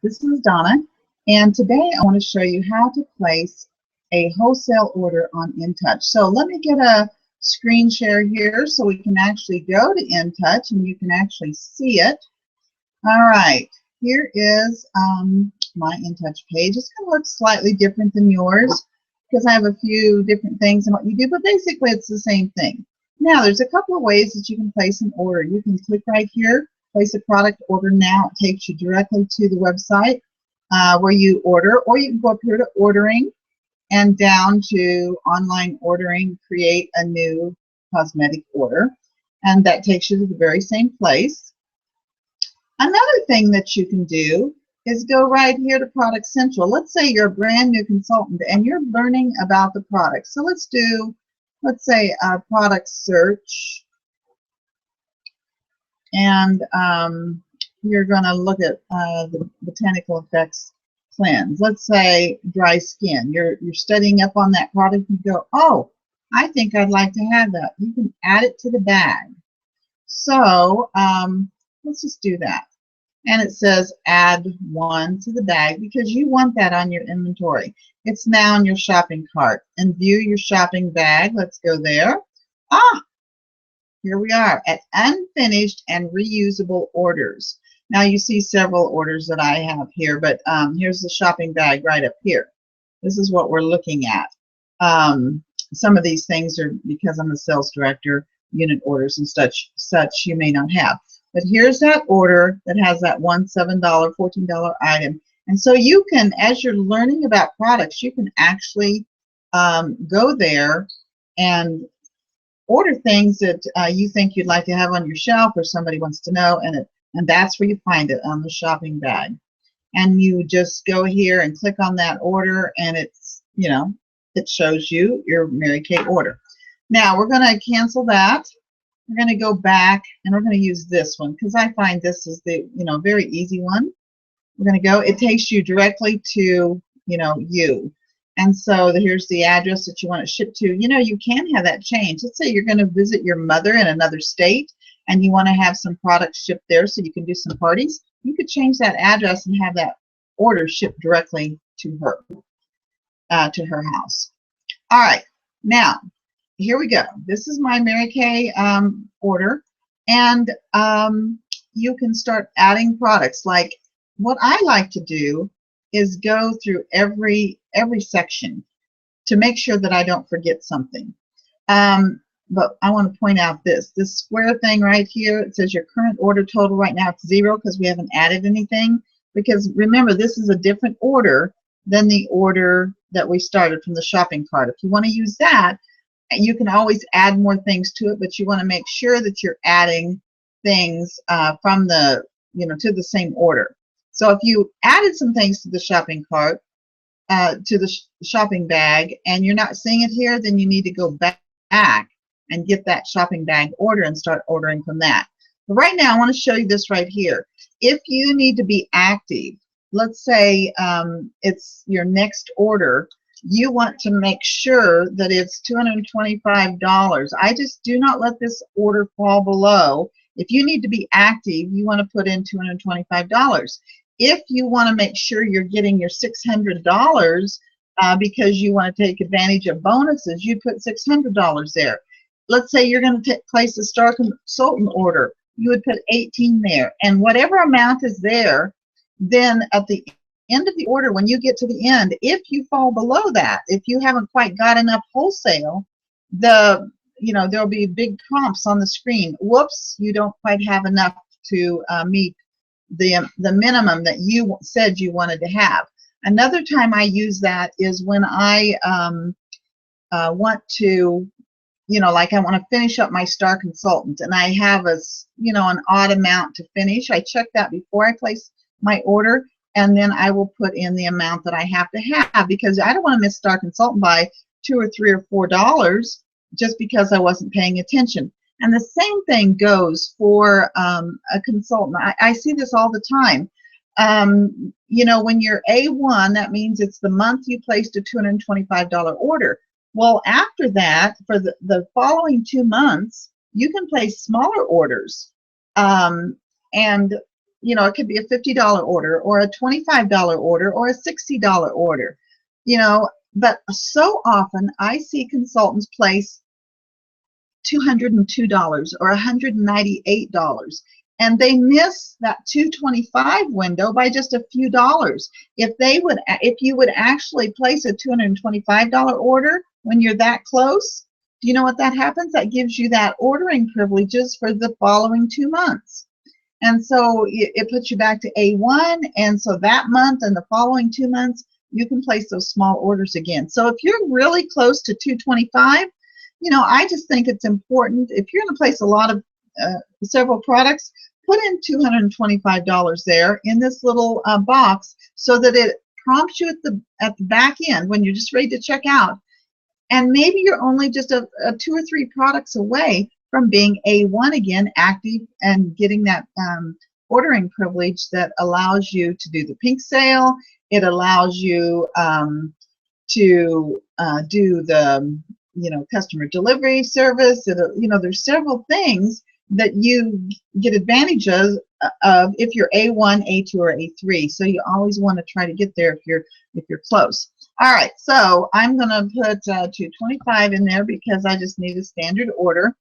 This is Donna, and today I want to show you how to place a wholesale order on Intouch. So let me get a screen share here so we can actually go to Intouch and you can actually see it. All right, here is my Intouch page. It's going to look slightly different than yours because I have a few different things in what you do, but basically it's the same thing. Now, there's a couple of ways that you can place an order. You can click right here, place a product order now. It takes you directly to the website where you order, or you can go up here to ordering and down to online ordering, create a new cosmetic order, and that takes you to the very same place. Another thing that you can do is go right here to Product Central. Let's say you're a brand new consultant and you're learning about the product. So let's say a product search, and you're going to look at the Botanical Effects Cleanse. Let's say dry skin. You're studying up on that product and you go, oh, I think I'd like to have that. You can add it to the bag. So let's just do that. And it says add one to the bag because you want that on your inventory. It's now in your shopping cart. And view your shopping bag. Let's go there. Here we are at unfinished and reusable orders. Now you see several orders that I have here, but here's the shopping bag right up here. This is what we're looking at. Some of these things are, because I'm the sales director, unit orders and such you may not have. But here's that order that has that $7, $14 item. And so you can, as you're learning about products, you can actually go there and order things that you think you'd like to have on your shelf or somebody wants to know, and that's where you find it, on the shopping bag. And you just go here and click on that order, and it's, it shows you your Mary Kay order. Now we're going to cancel that. We're going to go back and we're going to use this one because I find this is the very easy one. We're going to go. It takes you directly to you. And so here's the address that you want it shipped to. You can have that change. Let's say you're going to visit your mother in another state and you want to have some products shipped there so you can do some parties. You could change that address and have that order shipped directly to her house. All right. Now, here we go. This is my Mary Kay order, and you can start adding products. Like what I like to do is go through every section to make sure that I don't forget something. But I want to point out this square thing right here. It says your current order total right now it's 0 because we haven't added anything. Because remember, this is a different order than the order that we started from the shopping cart. If you want to use that, you can always add more things to it, but you want to make sure that you're adding things from the to the same order. So if you added some things to the shopping cart, to the shopping bag, and you're not seeing it here, then you need to go back and get that shopping bag order and start ordering from that. But right now, I want to show you this right here. If you need to be active, let's say it's your next order, you want to make sure that it's $225. I just do not let this order fall below. If you need to be active, you want to put in $225. If you want to make sure you're getting your $600 because you want to take advantage of bonuses, you put $600 there. Let's say you're going to place a Star Consultant order. You would put 18 there. And whatever amount is there, then at the end of the order, when you get to the end, if you fall below that, if you haven't quite got enough wholesale, there'll be big prompts on the screen. Whoops, you don't quite have enough to meet the minimum that you said you wanted to have. Another time I use that is when I want to, like I want to finish up my Star Consultant and I have an odd amount to finish. I check that before I place my order, and then I will put in the amount that I have to have because I don't want to miss Star Consultant by $2 or $3 or $4 just because I wasn't paying attention. And the same thing goes for a consultant. I see this all the time. When you're A1, that means it's the month you placed a $225 order. Well, after that, for the following 2 months, you can place smaller orders. And you know, it could be a $50 order or a $25 order or a $60 order, you know, but so often I see consultants place $202 or $198, and they miss that 225 window by just a few dollars. If you would actually place a $225 order when you're that close, do you know what that happens? That gives you that ordering privileges for the following 2 months. And so it puts you back to A1, and so that month and the following 2 months, you can place those small orders again. So if you're really close to 225, you know, I just think it's important, if you're going to place a lot of several products, put in $225 there in this little box so that it prompts you at the back end when you're just ready to check out. And maybe you're only just a 2 or 3 products away from being A1 again, active, and getting that ordering privilege that allows you to do the pink sale. It allows you to do the, you know, customer delivery service. You know, there's several things that you get advantage of if you're A1, A2, or A3. So you always want to try to get there if you're close. All right, so I'm going to put 225 in there because I just need a standard order.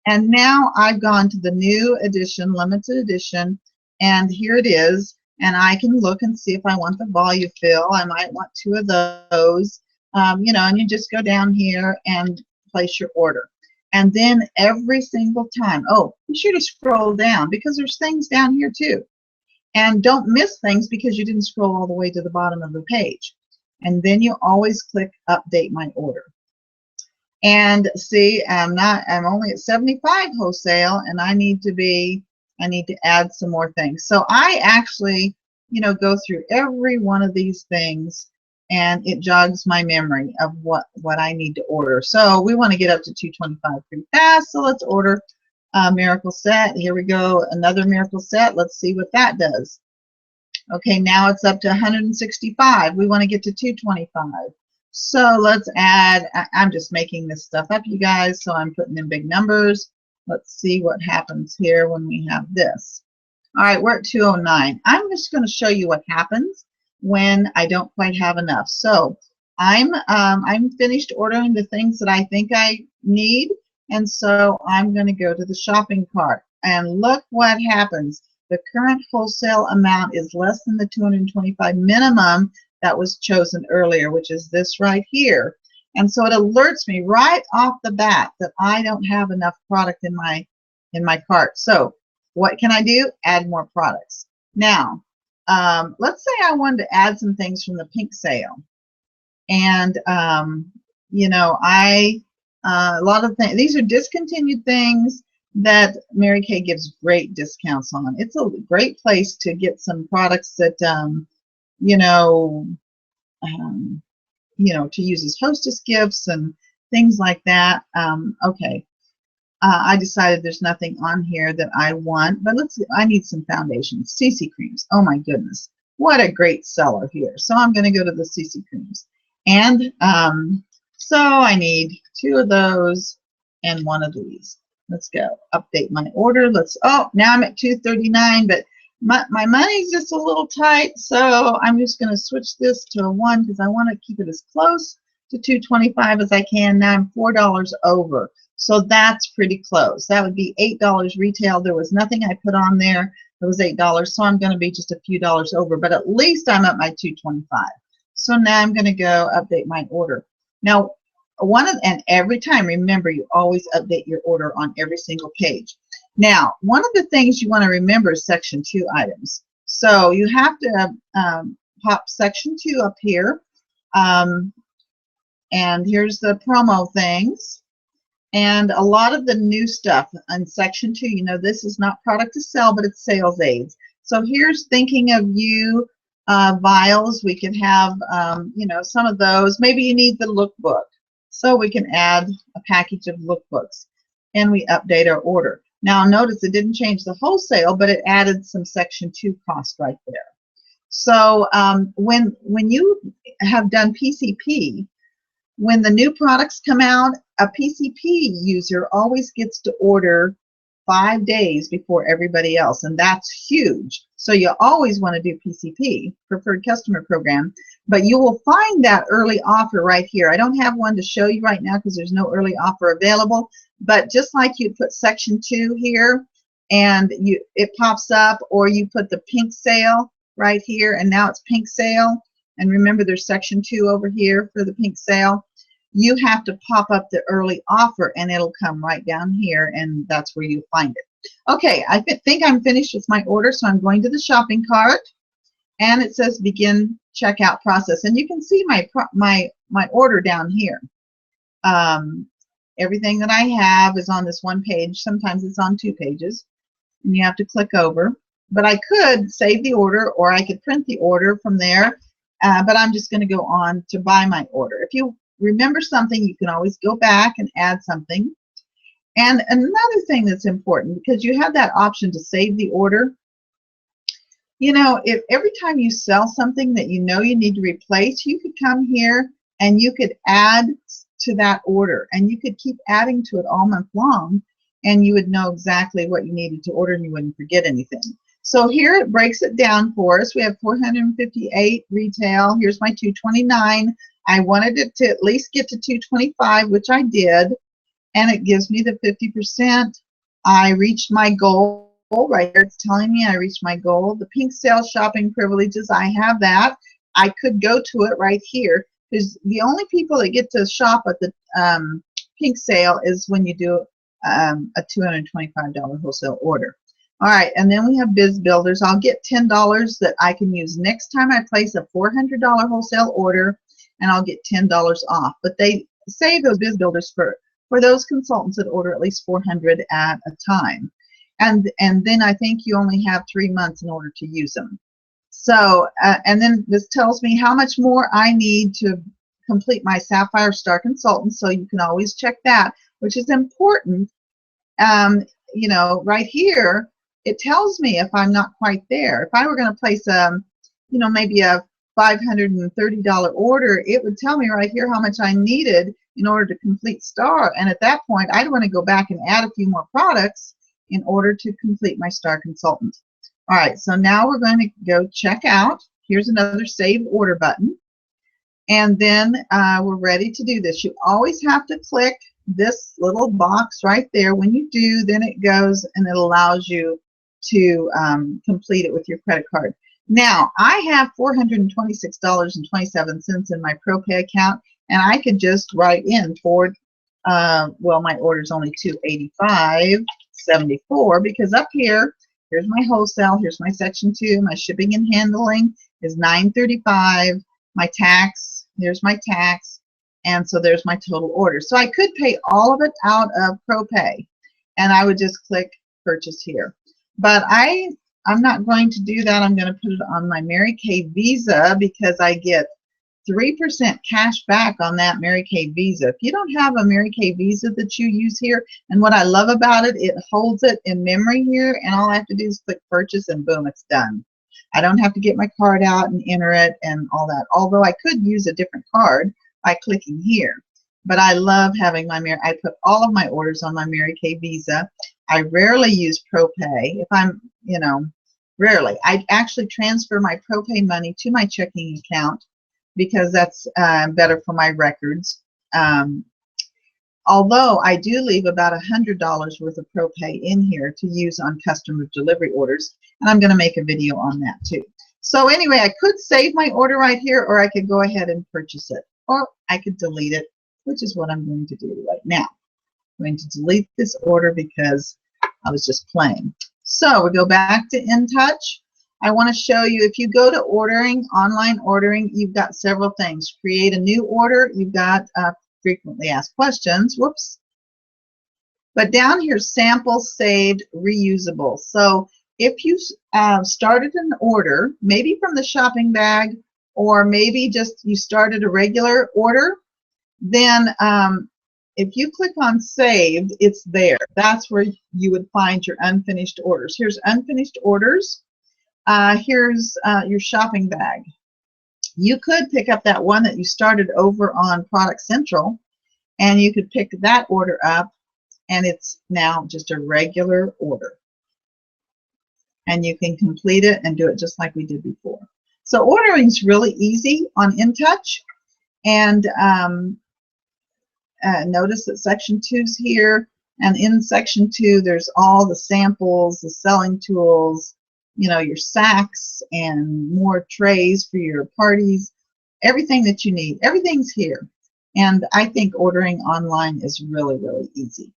And now I've gone to the new edition, limited edition, and here it is. And I can look and see if I want the volume fill. I might want 2 of those, you know, and you just go down here and place your order. And then every single time, oh, be sure to scroll down because there's things down here too. And don't miss things because you didn't scroll all the way to the bottom of the page. And then you always click update my order. And see, I'm only at 75 wholesale, and I need to add some more things. So I actually, you know, go through every one of these things, and it jogs my memory of what I need to order. So we want to get up to 225 pretty fast. So let's order a miracle set. Here we go, another miracle set. Let's see what that does. Okay, now it's up to 165. We want to get to 225. So let's add, I'm just making this stuff up, you guys, so I'm putting in big numbers. Let's see what happens here when we have this. All right, we're at 209. I'm just going to show you what happens when I don't quite have enough. So I'm finished ordering the things that I think I need, and so I'm going to go to the shopping cart. And look what happens. The current wholesale amount is less than the 225 minimum that was chosen earlier, which is this right here. And so it alerts me right off the bat that I don't have enough product in my cart. So what can I do? Add more products. Now, let's say I wanted to add some things from the pink sale. And, you know, a lot of things, these are discontinued things that Mary Kay gives great discounts on. It's a great place to get some products that, you know, to use as hostess gifts and things like that. Okay, I decided there's nothing on here that I want, but I need some foundations. CC creams. Oh my goodness, what a great seller here. So I'm going to go to the CC creams, and so I need 2 of those and 1 of these. Let's go update my order. Oh, now I'm at 239, but my money's just a little tight, so I'm just going to switch this to a 1 because I want to keep it as close to 225 as I can. Now I'm $4 over, so that's pretty close. That would be $8 retail. There was nothing I put on there. It was $8, so I'm going to be just a few dollars over, but at least I'm at my 225. So now I'm going to go update my order. Now, and every time, remember, you always update your order on every single page. Now, one of the things you want to remember is section 2 items. So you have to pop section 2 up here, and here's the promo things. And a lot of the new stuff in section 2, you know, this is not product to sell, but it's sales aids. So here's thinking of you vials. We can have, you know, some of those. Maybe you need the lookbook. So we can add a package of lookbooks, and we update our order. Now notice it didn't change the wholesale, but it added some section 2 cost right there. So when you have done PCP, when the new products come out, a PCP user always gets to order 5 days before everybody else, and that's huge. So you always want to do PCP, Preferred Customer Program, but you will find that early offer right here. I don't have one to show you right now because there's no early offer available, but just like you put section 2 here and it pops up, or you put the pink sale right here and now it's pink sale, and remember there's section 2 over here for the pink sale. You have to pop up the early offer and it'll come right down here, and that's where you find it. Okay, I think I'm finished with my order, so I'm going to the shopping cart, and it says begin checkout process, and you can see my order down here. Everything that I have is on this one page. Sometimes it's on 2 pages, and you have to click over. But I could save the order, or I could print the order from there, but I'm just going to go on to buy my order. If you remember something, you can always go back and add something. And another thing that's important, because you have that option to save the order, you know, if every time you sell something that you know you need to replace, you could come here and you could add to that order, and you could keep adding to it all month long, and you would know exactly what you needed to order and you wouldn't forget anything. So here it breaks it down for us. We have 458 retail. Here's my 229. I wanted it to at least get to 225, which I did, and it gives me the 50%. I reached my goal right here. It's telling me I reached my goal. The pink sale shopping privileges, I have that. I could go to it right here, because the only people that get to shop at the pink sale is when you do a $225 wholesale order. All right, and then we have Biz Builders. I'll get $10 that I can use next time I place a $400 wholesale order, and I'll get $10 off. But they save those Biz Builders for those consultants that order at least 400 at a time. And then I think you only have 3 months in order to use them. So, and then this tells me how much more I need to complete my Sapphire Star Consultant, so you can always check that, which is important. You know, right here, it tells me if I'm not quite there. If I were going to place you know, maybe a $530 order, it would tell me right here how much I needed in order to complete Star. And at that point, I'd want to go back and add a few more products in order to complete my Star Consultant. All right, so now we're going to go check out. Here's another Save Order button. And then we're ready to do this. You always have to click this little box right there. When you do, then it goes and it allows you to complete it with your credit card. Now, I have $426.27 in my ProPay account, and I could just write in toward, well, my order is only $285.74, because up here, here's my wholesale, here's my section 2, my shipping and handling is $935, my tax, there's my tax, and so there's my total order. So I could pay all of it out of ProPay, and I would just click purchase here. But I'm not going to do that. I'm going to put it on my Mary Kay Visa, because I get 3% cash back on that Mary Kay Visa. If you don't have a Mary Kay Visa that you use here, and what I love about it, it holds it in memory here, and all I have to do is click purchase and boom, it's done. I don't have to get my card out and enter it and all that, although I could use a different card by clicking here. But I love having my I put all of my orders on my Mary Kay Visa. I rarely use ProPay. If I'm, you know, rarely. I actually transfer my ProPay money to my checking account, because that's better for my records. Although I do leave about $100 worth of ProPay in here to use on customer delivery orders, and I'm going to make a video on that too. So anyway, I could save my order right here, or I could go ahead and purchase it, or I could delete it, which is what I'm going to do right now. I'm going to delete this order because I was just playing. So we go back to Intouch. I want to show you, if you go to ordering, online ordering, you've got several things. Create a new order. You've got frequently asked questions. Whoops. But down here, sample, saved, reusable. So if you started an order, maybe from the shopping bag, or maybe just you started a regular order, then if you click on saved, it's there. That's where you would find your unfinished orders. Here's unfinished orders. Here's your shopping bag. You could pick up that one that you started over on Product Central, and you could pick that order up and it's now just a regular order. And you can complete it and do it just like we did before. So ordering is really easy on Intouch. And notice that section 2 is here. And in section 2, there's all the samples, the selling tools, you know, your sacks and more trays for your parties. Everything that you need. Everything's here. And I think ordering online is really, really easy.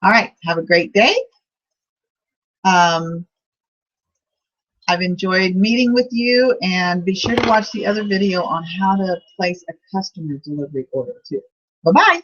All right. Have a great day. I've enjoyed meeting with you, and be sure to watch the other video on how to place a customer delivery order too. Bye-bye.